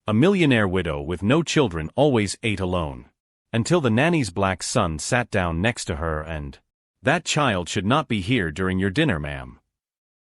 A millionaire widow with no children always ate alone. Until the nanny's black son sat down next to her and, "That child should not be here during your dinner, ma'am."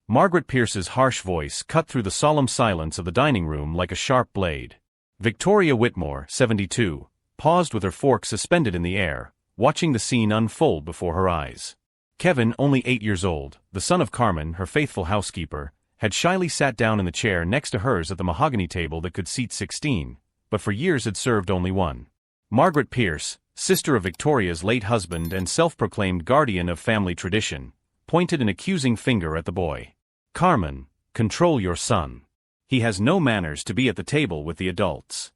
Margaret Pierce's harsh voice cut through the solemn silence of the dining room like a sharp blade. Victoria Whitmore, 72, paused with her fork suspended in the air, watching the scene unfold before her eyes. Kevin, only 8 years old, the son of Carmen, her faithful housekeeper, had shyly sat down in the chair next to hers at the mahogany table that could seat 16, but for years had served only one. Margaret Pierce, sister of Victoria's late husband and self-proclaimed guardian of family tradition, pointed an accusing finger at the boy. "Carmen, control your son. He has no manners to be at the table with the adults."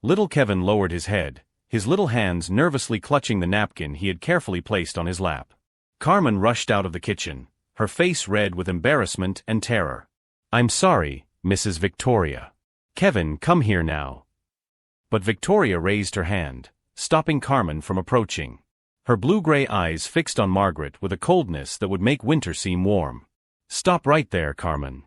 Little Kevin lowered his head, his little hands nervously clutching the napkin he had carefully placed on his lap. Carmen rushed out of the kitchen, her face red with embarrassment and terror. "I'm sorry, Mrs. Victoria." "Kevin, come here now." But Victoria raised her hand, stopping Carmen from approaching. Her blue-gray eyes fixed on Margaret with a coldness that would make winter seem warm. "Stop right there, Carmen."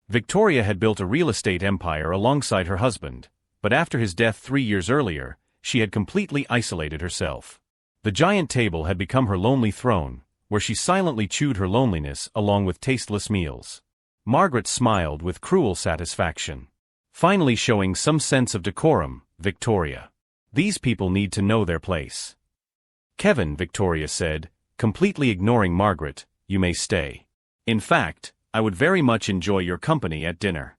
Victoria had built a real estate empire alongside her husband, but after his death 3 years earlier, she had completely isolated herself. The giant table had become her lonely throne, where she silently chewed her loneliness along with tasteless meals. Margaret smiled with cruel satisfaction. "Finally showing some sense of decorum, Victoria. These people need to know their place." "Kevin," Victoria said, completely ignoring Margaret, "you may stay. In fact, I would very much enjoy your company at dinner."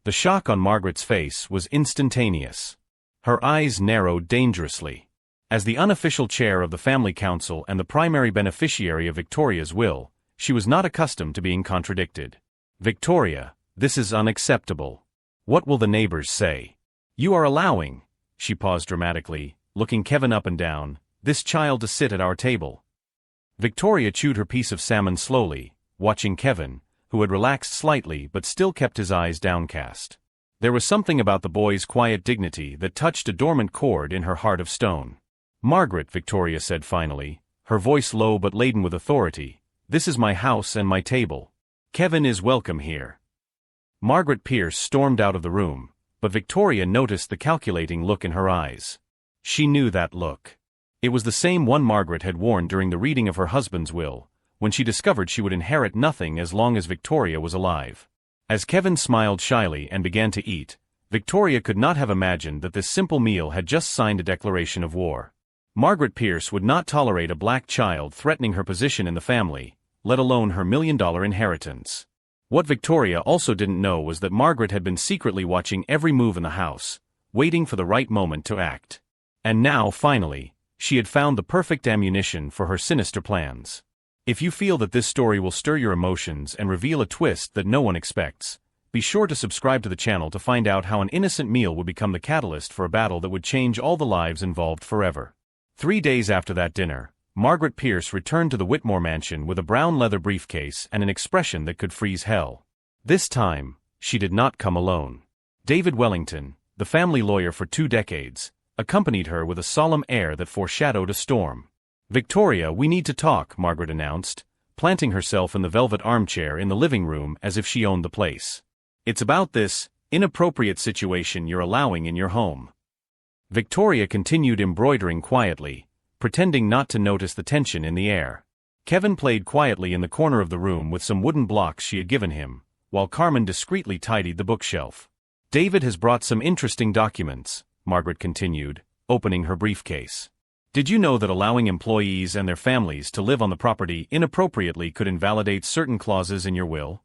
The shock on Margaret's face was instantaneous. Her eyes narrowed dangerously. As the unofficial chair of the family council and the primary beneficiary of Victoria's will, she was not accustomed to being contradicted. "Victoria, this is unacceptable. What will the neighbors say? You are allowing," she paused dramatically, looking Kevin up and down, "this child to sit at our table." Victoria chewed her piece of salmon slowly, watching Kevin, who had relaxed slightly but still kept his eyes downcast. There was something about the boy's quiet dignity that touched a dormant chord in her heart of stone. "Margaret," Victoria said finally, her voice low but laden with authority, "this is my house and my table. Kevin is welcome here." Margaret Pierce stormed out of the room, but Victoria noticed the calculating look in her eyes. She knew that look. It was the same one Margaret had worn during the reading of her husband's will, when she discovered she would inherit nothing as long as Victoria was alive. As Kevin smiled shyly and began to eat, Victoria could not have imagined that this simple meal had just signed a declaration of war. Margaret Pierce would not tolerate a black child threatening her position in the family, let alone her $1 million inheritance. What Victoria also didn't know was that Margaret had been secretly watching every move in the house, waiting for the right moment to act. And now, finally, she had found the perfect ammunition for her sinister plans. If you feel that this story will stir your emotions and reveal a twist that no one expects, be sure to subscribe to the channel to find out how an innocent meal would become the catalyst for a battle that would change all the lives involved forever. 3 days after that dinner, Margaret Pierce returned to the Whitmore mansion with a brown leather briefcase and an expression that could freeze hell. This time, she did not come alone. David Wellington, the family lawyer for 2 decades, accompanied her with a solemn air that foreshadowed a storm. "Victoria, we need to talk," Margaret announced, planting herself in the velvet armchair in the living room as if she owned the place. "It's about this inappropriate situation you're allowing in your home." Victoria continued embroidering quietly, pretending not to notice the tension in the air. Kevin played quietly in the corner of the room with some wooden blocks she had given him, while Carmen discreetly tidied the bookshelf. "David has brought some interesting documents," Margaret continued, opening her briefcase. "Did you know that allowing employees and their families to live on the property inappropriately could invalidate certain clauses in your will?"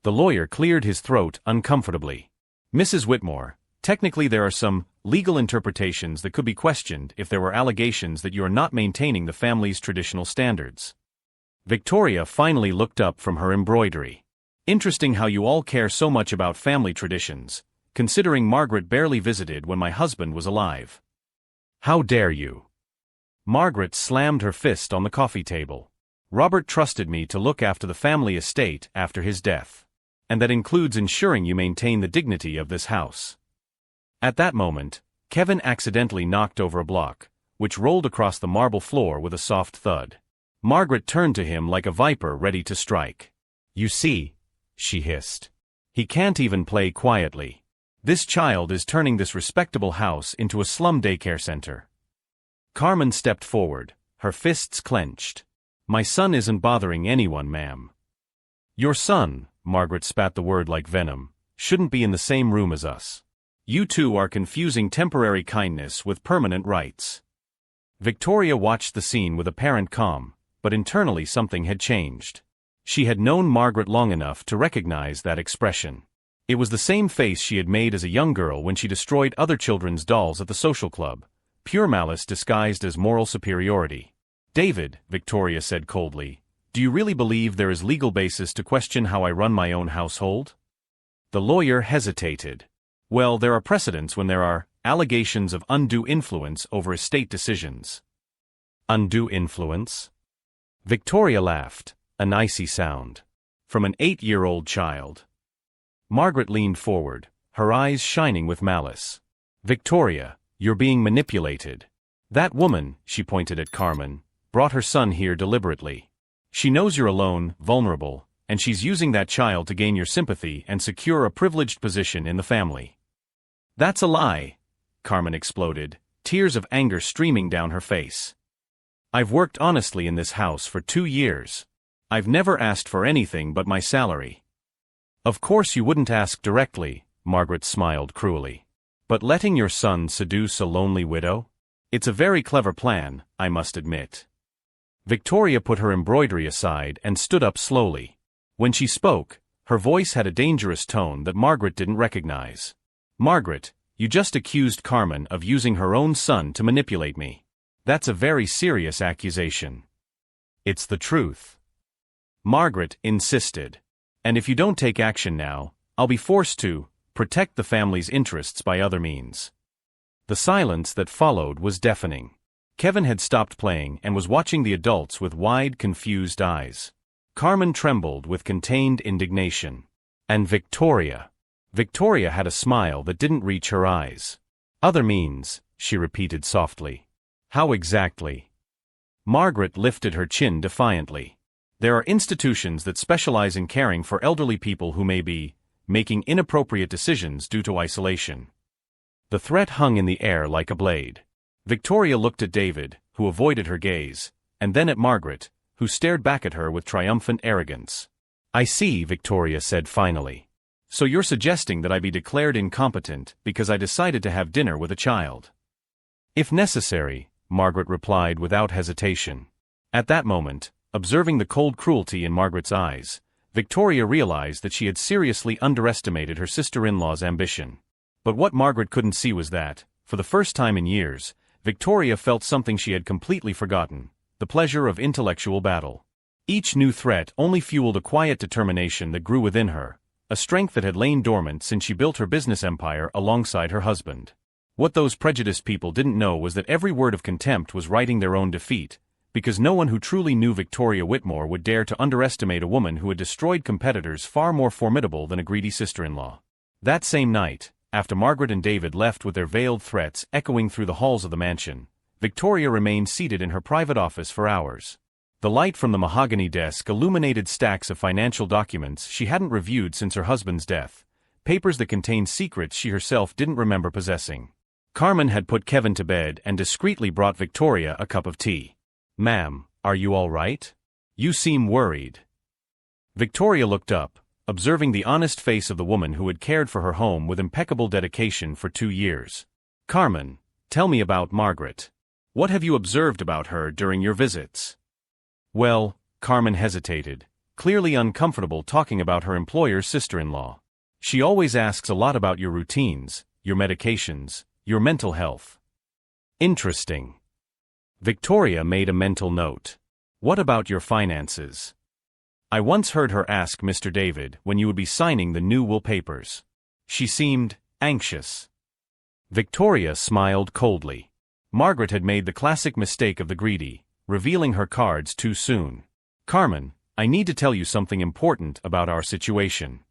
The lawyer cleared his throat uncomfortably. "Mrs. Whitmore, technically there are some legal interpretations that could be questioned if there were allegations that you are not maintaining the family's traditional standards." Victoria finally looked up from her embroidery. "Interesting how you all care so much about family traditions, considering Margaret barely visited when my husband was alive. How dare you?" Margaret slammed her fist on the coffee table. "Robert trusted me to look after the family estate after his death. And that includes ensuring you maintain the dignity of this house." At that moment, Kevin accidentally knocked over a block, which rolled across the marble floor with a soft thud. Margaret turned to him like a viper ready to strike. "You see," she hissed. "He can't even play quietly. This child is turning this respectable house into a slum daycare center. Carmen stepped forward, her fists clenched. My son isn't bothering anyone, ma'am. Your son, Margaret spat the word like venom, shouldn't be in the same room as us. You two are confusing temporary kindness with permanent rights. Victoria watched the scene with apparent calm, but internally something had changed. She had known Margaret long enough to recognize that expression. It was the same face she had made as a young girl when she destroyed other children's dolls at the social club, pure malice disguised as moral superiority. David, Victoria said coldly, do you really believe there is legal basis to question how I run my own household? The lawyer hesitated. Well, there are precedents when there are allegations of undue influence over estate decisions. Undue influence? Victoria laughed, an icy sound. From an 8-year-old child. Margaret leaned forward, her eyes shining with malice. Victoria, you're being manipulated. That woman, she pointed at Carmen, brought her son here deliberately. She knows you're alone, vulnerable, and she's using that child to gain your sympathy and secure a privileged position in the family. That's a lie, Carmen exploded, tears of anger streaming down her face. I've worked honestly in this house for 2 years. I've never asked for anything but my salary. Of course you wouldn't ask directly, Margaret smiled cruelly. But letting your son seduce a lonely widow? It's a very clever plan, I must admit. Victoria put her embroidery aside and stood up slowly. When she spoke, her voice had a dangerous tone that Margaret didn't recognize. Margaret, you just accused Carmen of using her own son to manipulate me. That's a very serious accusation. It's the truth. Margaret insisted. And if you don't take action now, I'll be forced to protect the family's interests by other means. The silence that followed was deafening. Kevin had stopped playing and was watching the adults with wide, confused eyes. Carmen trembled with contained indignation. And Victoria. Victoria had a smile that didn't reach her eyes. Other means, she repeated softly. How exactly? Margaret lifted her chin defiantly. There are institutions that specialize in caring for elderly people who may be making inappropriate decisions due to isolation. The threat hung in the air like a blade. Victoria looked at David, who avoided her gaze, and then at Margaret, who stared back at her with triumphant arrogance. I see, Victoria said finally. So you're suggesting that I be declared incompetent because I decided to have dinner with a child? If necessary, Margaret replied without hesitation. At that moment, observing the cold cruelty in Margaret's eyes, Victoria realized that she had seriously underestimated her sister-in-law's ambition. But what Margaret couldn't see was that, for the first time in years, Victoria felt something she had completely forgotten, the pleasure of intellectual battle. Each new threat only fueled a quiet determination that grew within her, a strength that had lain dormant since she built her business empire alongside her husband. What those prejudiced people didn't know was that every word of contempt was writing their own defeat, because no one who truly knew Victoria Whitmore would dare to underestimate a woman who had destroyed competitors far more formidable than a greedy sister-in-law. That same night, after Margaret and David left with their veiled threats echoing through the halls of the mansion, Victoria remained seated in her private office for hours. The light from the mahogany desk illuminated stacks of financial documents she hadn't reviewed since her husband's death, papers that contained secrets she herself didn't remember possessing. Carmen had put Kevin to bed and discreetly brought Victoria a cup of tea. Ma'am, are you all right? You seem worried. Victoria looked up, observing the honest face of the woman who had cared for her home with impeccable dedication for 2 years. Carmen, tell me about Margaret. What have you observed about her during your visits? Well, Carmen hesitated, clearly uncomfortable talking about her employer's sister-in-law. She always asks a lot about your routines, your medications, your mental health. Interesting. Victoria made a mental note. What about your finances? I once heard her ask Mr. David when you would be signing the new will papers. She seemed anxious. Victoria smiled coldly. Margaret had made the classic mistake of the greedy, revealing her cards too soon. Carmen, I need to tell you something important about our situation.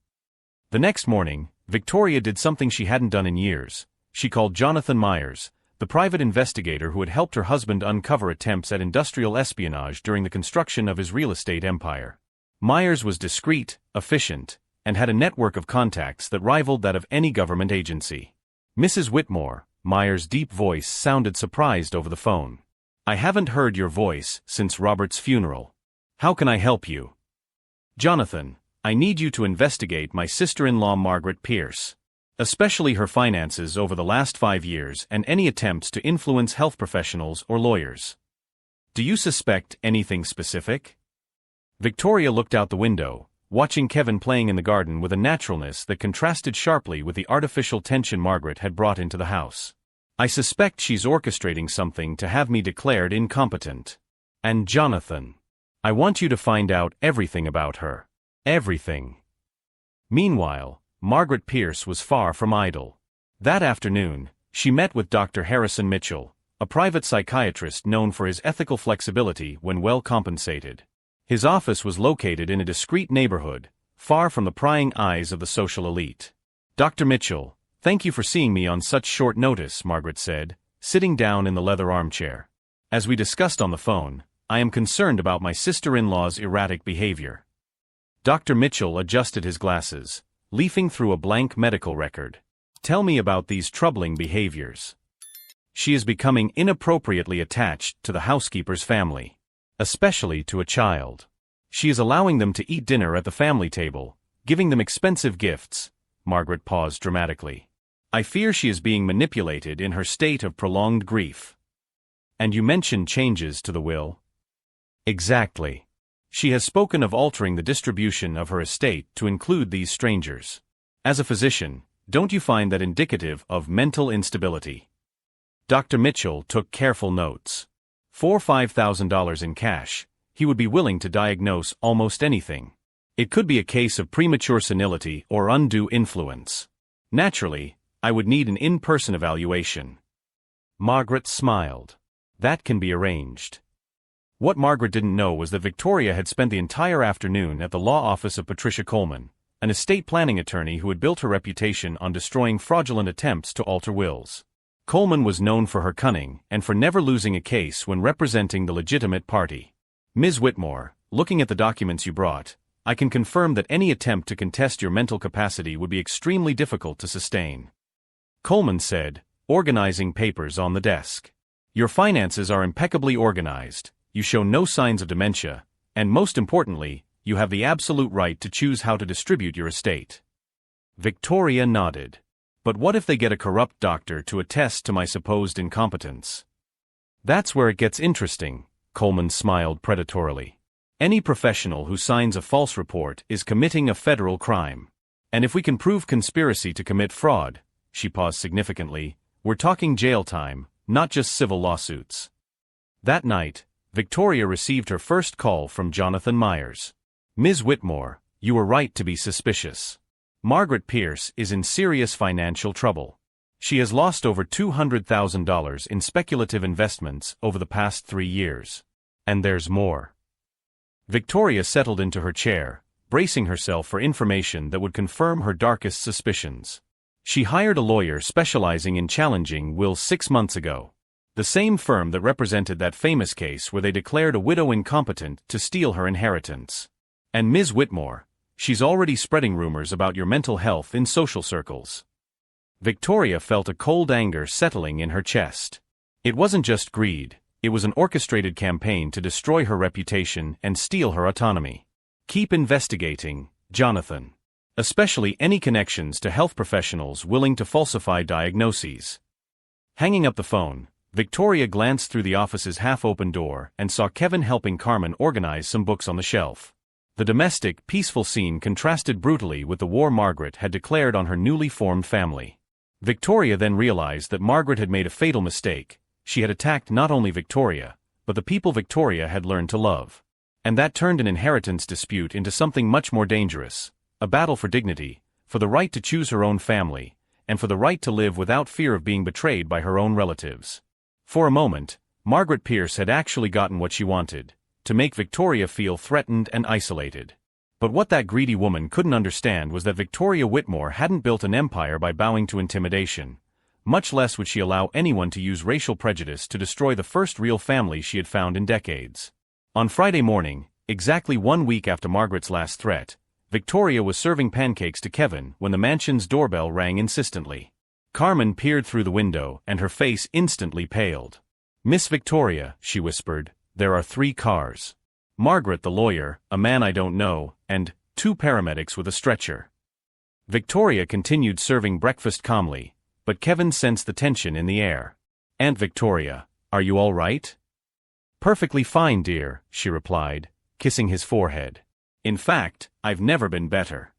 The next morning, Victoria did something she hadn't done in years. She called Jonathan Myers, the private investigator who had helped her husband uncover attempts at industrial espionage during the construction of his real estate empire. Myers was discreet, efficient, and had a network of contacts that rivaled that of any government agency. Mrs. Whitmore, Myers' deep voice sounded surprised over the phone. I haven't heard your voice since Robert's funeral. How can I help you? Jonathan, I need you to investigate my sister-in-law Margaret Pierce, especially her finances over the last 5 years and any attempts to influence health professionals or lawyers. Do you suspect anything specific? Victoria looked out the window, watching Kevin playing in the garden with a naturalness that contrasted sharply with the artificial tension Margaret had brought into the house. I suspect she's orchestrating something to have me declared incompetent. And Jonathan, I want you to find out everything about her. Everything. Meanwhile, Margaret Pierce was far from idle. That afternoon, she met with Dr. Harrison Mitchell, a private psychiatrist known for his ethical flexibility when well compensated. His office was located in a discreet neighborhood, far from the prying eyes of the social elite. Dr. Mitchell, thank you for seeing me on such short notice, Margaret said, sitting down in the leather armchair. As we discussed on the phone, I am concerned about my sister-in-law's erratic behavior. Dr. Mitchell adjusted his glasses, leafing through a blank medical record. Tell me about these troubling behaviors. She is becoming inappropriately attached to the housekeeper's family, especially to a child. She is allowing them to eat dinner at the family table, giving them expensive gifts. Margaret paused dramatically. I fear she is being manipulated in her state of prolonged grief. And you mentioned changes to the will? Exactly. She has spoken of altering the distribution of her estate to include these strangers. As a physician, don't you find that indicative of mental instability? Dr. Mitchell took careful notes. For $5,000 in cash, he would be willing to diagnose almost anything. It could be a case of premature senility or undue influence. Naturally, I would need an in-person evaluation. Margaret smiled. That can be arranged. What Margaret didn't know was that Victoria had spent the entire afternoon at the law office of Patricia Coleman, an estate planning attorney who had built her reputation on destroying fraudulent attempts to alter wills. Coleman was known for her cunning and for never losing a case when representing the legitimate party. Ms. Whitmore, looking at the documents you brought, I can confirm that any attempt to contest your mental capacity would be extremely difficult to sustain. Coleman said, organizing papers on the desk. Your finances are impeccably organized, you show no signs of dementia, and most importantly, you have the absolute right to choose how to distribute your estate. Victoria nodded. But what if they get a corrupt doctor to attest to my supposed incompetence? That's where it gets interesting, Coleman smiled predatorily. Any professional who signs a false report is committing a federal crime. And if we can prove conspiracy to commit fraud, she paused significantly, we're talking jail time, not just civil lawsuits. That night, Victoria received her first call from Jonathan Myers. Ms. Whitmore, you were right to be suspicious. Margaret Pierce is in serious financial trouble. She has lost over $200,000 in speculative investments over the past 3 years. And there's more. Victoria settled into her chair, bracing herself for information that would confirm her darkest suspicions. She hired a lawyer specializing in challenging wills 6 months ago. The same firm that represented that famous case where they declared a widow incompetent to steal her inheritance. And Ms. Whitmore, she's already spreading rumors about your mental health in social circles. Victoria felt a cold anger settling in her chest. It wasn't just greed, it was an orchestrated campaign to destroy her reputation and steal her autonomy. Keep investigating, Jonathan. Especially any connections to health professionals willing to falsify diagnoses. Hanging up the phone, Victoria glanced through the office's half-open door and saw Kevin helping Carmen organize some books on the shelf. The domestic, peaceful scene contrasted brutally with the war Margaret had declared on her newly formed family. Victoria then realized that Margaret had made a fatal mistake. She had attacked not only Victoria, but the people Victoria had learned to love. And that turned an inheritance dispute into something much more dangerous, a battle for dignity, for the right to choose her own family, and for the right to live without fear of being betrayed by her own relatives. For a moment, Margaret Pierce had actually gotten what she wanted, to make Victoria feel threatened and isolated. But what that greedy woman couldn't understand was that Victoria Whitmore hadn't built an empire by bowing to intimidation, much less would she allow anyone to use racial prejudice to destroy the first real family she had found in decades. On Friday morning, exactly 1 week after Margaret's last threat, Victoria was serving pancakes to Kevin when the mansion's doorbell rang insistently. Carmen peered through the window and her face instantly paled. "Miss Victoria," she whispered, "there are 3 cars. Margaret the lawyer, a man I don't know, and 2 paramedics with a stretcher." Victoria continued serving breakfast calmly, but Kevin sensed the tension in the air. "Aunt Victoria, are you all right?" "Perfectly fine, dear," she replied, kissing his forehead. "In fact, I've never been better."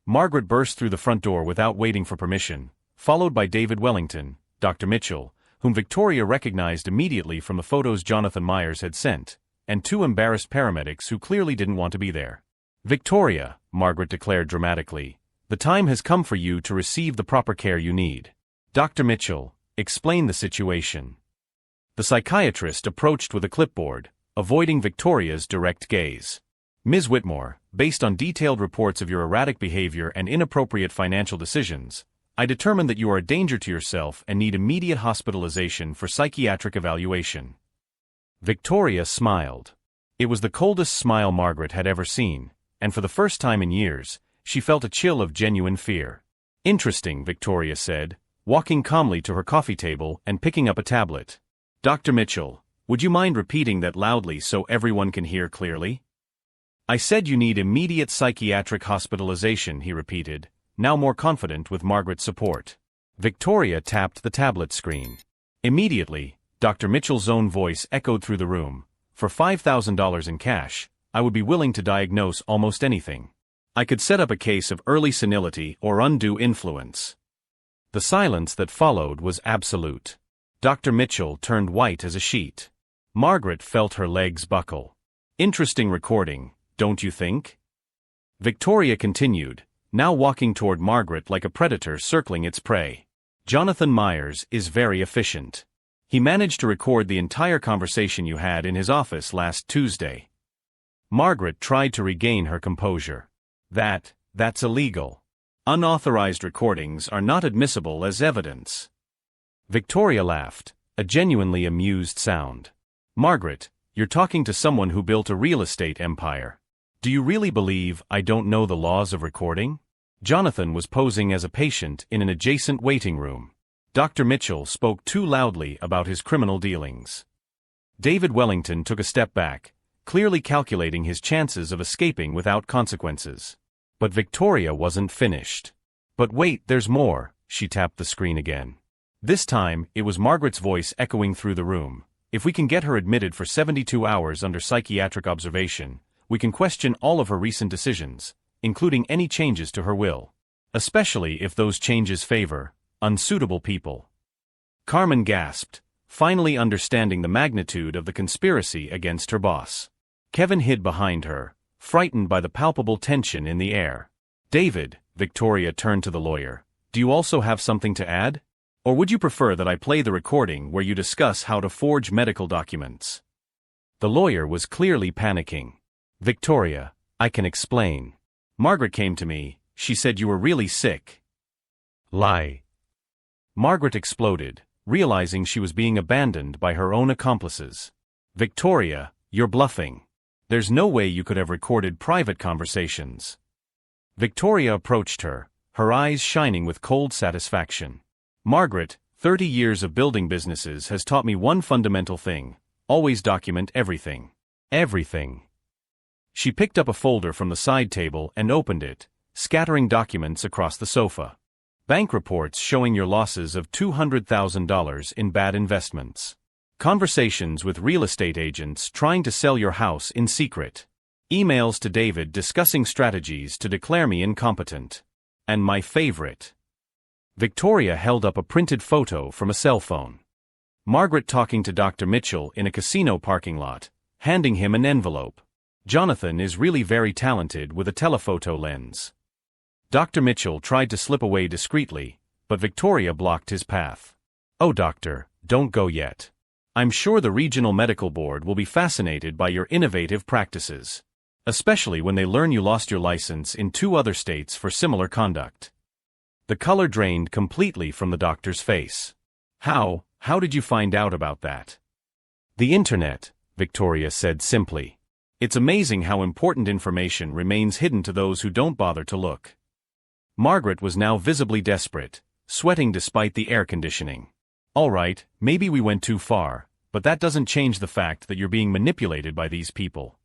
Margaret burst through the front door without waiting for permission, followed by David Wellington, Dr. Mitchell, whom Victoria recognized immediately from the photos Jonathan Myers had sent, and 2 embarrassed paramedics who clearly didn't want to be there. "Victoria," Margaret declared dramatically, "the time has come for you to receive the proper care you need. Dr. Mitchell, explain the situation." The psychiatrist approached with a clipboard, avoiding Victoria's direct gaze. "Ms. Whitmore, based on detailed reports of your erratic behavior and inappropriate financial decisions, I determined that you are a danger to yourself and need immediate hospitalization for psychiatric evaluation." Victoria smiled. It was the coldest smile Margaret had ever seen, and for the first time in years, she felt a chill of genuine fear. "Interesting," Victoria said, walking calmly to her coffee table and picking up a tablet. "Dr. Mitchell, would you mind repeating that loudly so everyone can hear clearly?" "I said you need immediate psychiatric hospitalization," he repeated, now more confident with Margaret's support. Victoria tapped the tablet screen. Immediately, Dr. Mitchell's own voice echoed through the room. "For $5,000 in cash, I would be willing to diagnose almost anything. I could set up a case of early senility or undue influence." The silence that followed was absolute. Dr. Mitchell turned white as a sheet. Margaret felt her legs buckle. "Interesting recording, don't you think?" Victoria continued, now walking toward Margaret like a predator circling its prey. "Jonathan Myers is very efficient. He managed to record the entire conversation you had in his office last Tuesday." Margaret tried to regain her composure. That's illegal. Unauthorized recordings are not admissible as evidence." Victoria laughed, a genuinely amused sound. "Margaret, you're talking to someone who built a real estate empire. Do you really believe I don't know the laws of recording?" Jonathan was posing as a patient in an adjacent waiting room. Dr. Mitchell spoke too loudly about his criminal dealings. David Wellington took a step back, clearly calculating his chances of escaping without consequences. But Victoria wasn't finished. "But wait, there's more," she tapped the screen again. This time, it was Margaret's voice echoing through the room. "If we can get her admitted for 72 hours under psychiatric observation, we can question all of her recent decisions, including any changes to her will. Especially if those changes favor unsuitable people." Carmen gasped, finally understanding the magnitude of the conspiracy against her boss. Kevin hid behind her, frightened by the palpable tension in the air. "David," Victoria turned to the lawyer, "do you also have something to add? Or would you prefer that I play the recording where you discuss how to forge medical documents?" The lawyer was clearly panicking. "Victoria, I can explain. Margaret came to me, she said you were really sick." "Lie." Margaret exploded, realizing she was being abandoned by her own accomplices. "Victoria, you're bluffing. There's no way you could have recorded private conversations." Victoria approached her, her eyes shining with cold satisfaction. "Margaret, 30 years of building businesses has taught me one fundamental thing: always document everything. Everything." She picked up a folder from the side table and opened it, scattering documents across the sofa. "Bank reports showing your losses of $200,000 in bad investments. Conversations with real estate agents trying to sell your house in secret. Emails to David discussing strategies to declare me incompetent. And my favorite." Victoria held up a printed photo from a cell phone. Margaret talking to Dr. Mitchell in a casino parking lot, handing him an envelope. "Jonathan is really very talented with a telephoto lens." Dr. Mitchell tried to slip away discreetly, but Victoria blocked his path. "Oh, doctor, don't go yet. I'm sure the Regional Medical Board will be fascinated by your innovative practices. Especially when they learn you lost your license in 2 other states for similar conduct." The color drained completely from the doctor's face. How did you find out about that?" "The internet," Victoria said simply. It's amazing how important information remains hidden to those who don't bother to look. Margaret was now visibly desperate, sweating despite the air conditioning. All right, maybe we went too far, but that doesn't change the fact that you're being manipulated by these people.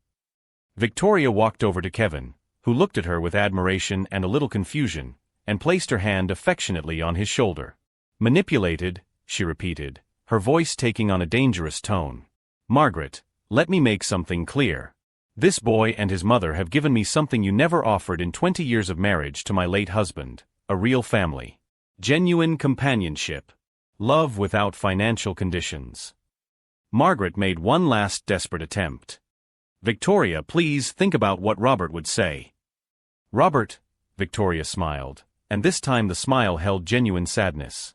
Victoria walked over to Kevin, who looked at her with admiration and a little confusion, and placed her hand affectionately on his shoulder. Manipulated, she repeated, her voice taking on a dangerous tone. Margaret, let me make something clear. This boy and his mother have given me something you never offered in 20 years of marriage to my late husband, a real family. Genuine companionship. Love without financial conditions. Margaret made one last desperate attempt. Victoria, please think about what Robert would say. Robert, Victoria smiled, and this time the smile held genuine sadness.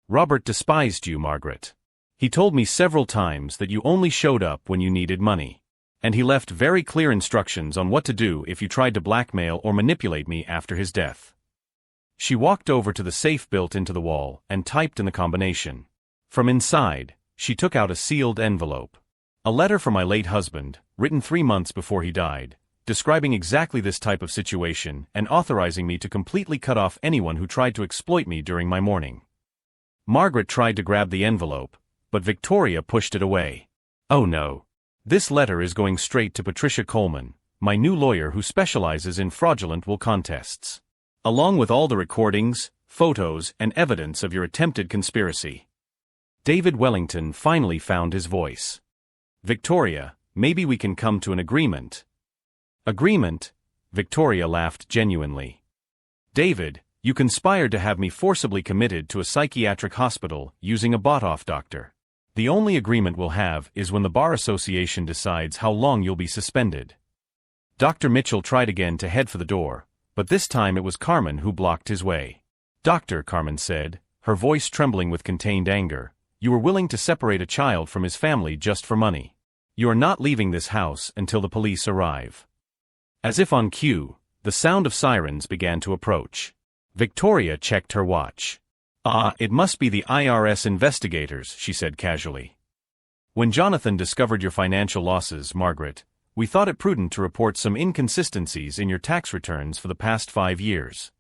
Robert despised you, Margaret. He told me several times that you only showed up when you needed money. And he left very clear instructions on what to do if you tried to blackmail or manipulate me after his death. She walked over to the safe built into the wall and typed in the combination. From inside, she took out a sealed envelope. A letter from my late husband, written 3 months before he died, describing exactly this type of situation and authorizing me to completely cut off anyone who tried to exploit me during my mourning. Margaret tried to grab the envelope, but Victoria pushed it away. Oh no. This letter is going straight to Patricia Coleman, my new lawyer who specializes in fraudulent will contests. Along with all the recordings, photos, and evidence of your attempted conspiracy. David Wellington finally found his voice. Victoria, maybe we can come to an agreement. Agreement? Victoria laughed genuinely. David, you conspired to have me forcibly committed to a psychiatric hospital using a bought-off doctor. The only agreement we'll have is when the Bar Association decides how long you'll be suspended. Dr. Mitchell tried again to head for the door, but this time it was Carmen who blocked his way. Doctor, Carmen said, her voice trembling with contained anger, you were willing to separate a child from his family just for money. You are not leaving this house until the police arrive. As if on cue, the sound of sirens began to approach. Victoria checked her watch. It must be the IRS investigators, she said casually. When Jonathan discovered your financial losses, Margaret, we thought it prudent to report some inconsistencies in your tax returns for the past 5 years.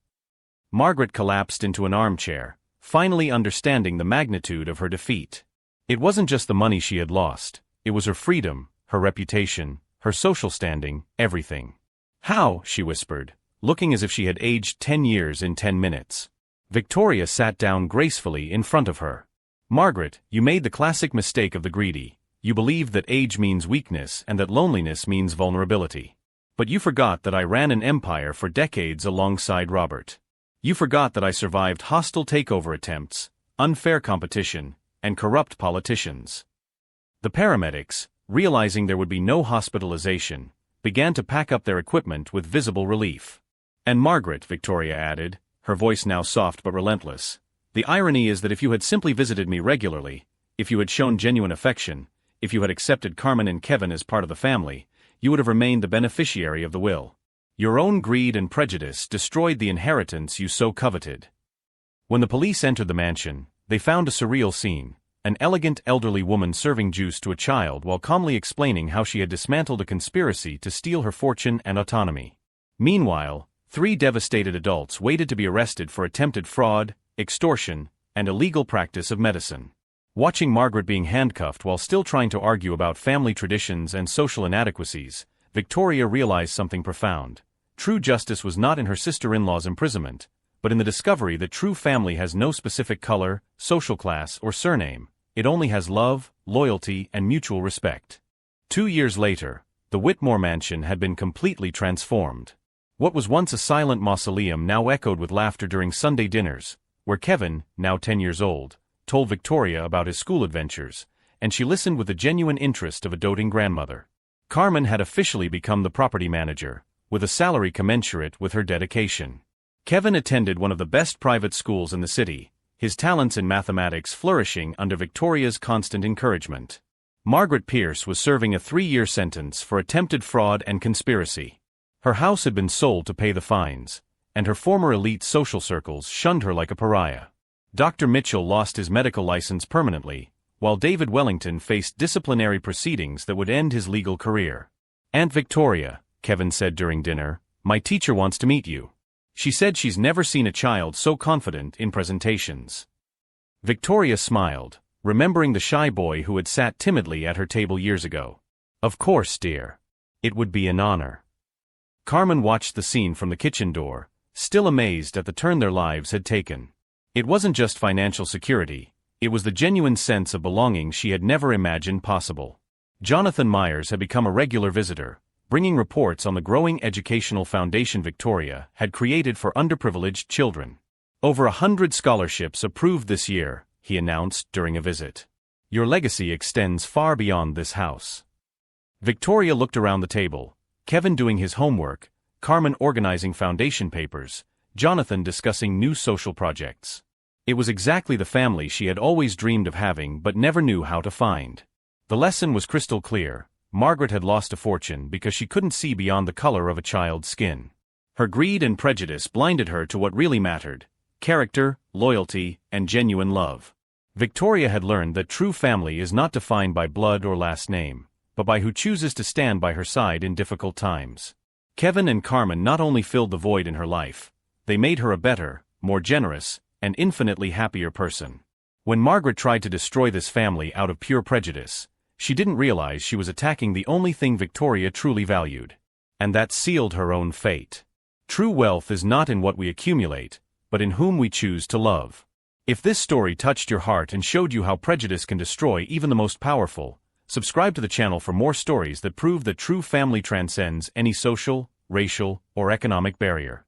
Margaret collapsed into an armchair, finally understanding the magnitude of her defeat. It wasn't just the money she had lost, it was her freedom, her reputation, her social standing, everything. How? She whispered, looking as if she had aged 10 years in 10 minutes. Victoria sat down gracefully in front of her. Margaret, you made the classic mistake of the greedy. You believed that age means weakness and that loneliness means vulnerability. But you forgot that I ran an empire for decades alongside Robert. You forgot that I survived hostile takeover attempts, unfair competition, and corrupt politicians. The paramedics, realizing there would be no hospitalization, began to pack up their equipment with visible relief. And Margaret, Victoria added, her voice now soft but relentless, the irony is that if you had simply visited me regularly, if you had shown genuine affection, if you had accepted Carmen and Kevin as part of the family, you would have remained the beneficiary of the will. Your own greed and prejudice destroyed the inheritance you so coveted. When the police entered the mansion, they found a surreal scene, an elegant elderly woman serving juice to a child while calmly explaining how she had dismantled a conspiracy to steal her fortune and autonomy. Meanwhile, 3 devastated adults waited to be arrested for attempted fraud, extortion, and illegal practice of medicine. Watching Margaret being handcuffed while still trying to argue about family traditions and social inadequacies, Victoria realized something profound. True justice was not in her sister-in-law's imprisonment, but in the discovery that true family has no specific color, social class, or surname. It only has love, loyalty, and mutual respect. 2 years later, the Whitmore mansion had been completely transformed. What was once a silent mausoleum now echoed with laughter during Sunday dinners, where Kevin, now 10 years old, told Victoria about his school adventures, and she listened with the genuine interest of a doting grandmother. Carmen had officially become the property manager, with a salary commensurate with her dedication. Kevin attended one of the best private schools in the city, his talents in mathematics flourishing under Victoria's constant encouragement. Margaret Pierce was serving a 3-year sentence for attempted fraud and conspiracy. Her house had been sold to pay the fines, and her former elite social circles shunned her like a pariah. Dr. Mitchell lost his medical license permanently, while David Wellington faced disciplinary proceedings that would end his legal career. "Aunt Victoria," Kevin said during dinner, "my teacher wants to meet you. She said she's never seen a child so confident in presentations." Victoria smiled, remembering the shy boy who had sat timidly at her table years ago. "Of course, dear. It would be an honor." Carmen watched the scene from the kitchen door, still amazed at the turn their lives had taken. It wasn't just financial security, it was the genuine sense of belonging she had never imagined possible. Jonathan Myers had become a regular visitor, bringing reports on the growing educational foundation Victoria had created for underprivileged children. "Over 100 scholarships approved this year," he announced during a visit. "Your legacy extends far beyond this house." Victoria looked around the table, Kevin doing his homework, Carmen organizing foundation papers, Jonathan discussing new social projects. It was exactly the family she had always dreamed of having but never knew how to find. The lesson was crystal clear. Margaret had lost a fortune because she couldn't see beyond the color of a child's skin. Her greed and prejudice blinded her to what really mattered: character, loyalty, and genuine love. Victoria had learned that true family is not defined by blood or last name, but by who chooses to stand by her side in difficult times. Kevin and Carmen not only filled the void in her life, they made her a better, more generous, and infinitely happier person. When Margaret tried to destroy this family out of pure prejudice, she didn't realize she was attacking the only thing Victoria truly valued. And that sealed her own fate. True wealth is not in what we accumulate, but in whom we choose to love. If this story touched your heart and showed you how prejudice can destroy even the most powerful, subscribe to the channel for more stories that prove that true family transcends any social, racial, or economic barrier.